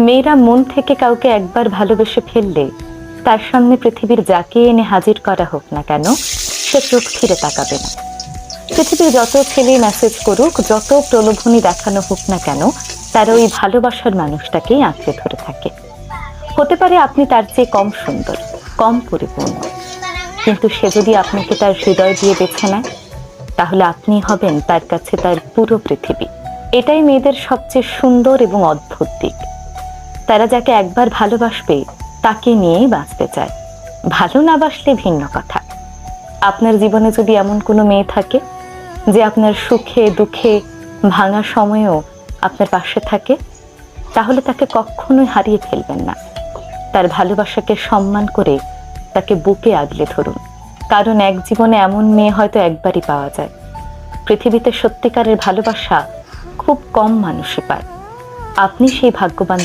মেয়েরা মন থেকে কাউকে একবার ভালোবেসে ফেললে তার সামনে পৃথিবীর যাকে এনে হাজির করা হোক না কেন, সে চোখ ফিরে তাকাবে না। পৃথিবীর যত ছেলে মেসেজ করুক, যত প্রলোভনী দেখানো হোক না কেন, তারা ওই ভালোবাসার মানুষটাকেই আঁকড়ে ধরে থাকে। হতে পারে আপনি তার চেয়ে কম সুন্দর, কম পরিপূর্ণ, কিন্তু সে যদি আপনাকে তার হৃদয় দিয়ে বেছে নেয়, তাহলে আপনি হবেন তার কাছে তার পুরো পৃথিবী। এটাই মেয়েদের সবচেয়ে সুন্দর এবং অদ্ভুত দিক। তারা যাকে একবার ভালোবাসবে তাকে নিয়েই বাঁচতে চায়। ভালো না বাসলে ভিন্ন কথা। আপনার জীবনে যদি এমন কোনো মেয়ে থাকে যে আপনার সুখে দুঃখে ভাঙা সময়েও আপনার পাশে থাকে, তাহলে তাকে কখনোই হারিয়ে ফেলবেন না। তার ভালোবাসাকে সম্মান করে তাকে বুকে আগলে ধরুন, কারণ এক জীবনে এমন মেয়ে হয়তো একবারই পাওয়া যায়। পৃথিবীতে সত্যিকারের ভালোবাসা খুব কম মানুষই পায়। আপনি সেই ভাগ্যবান।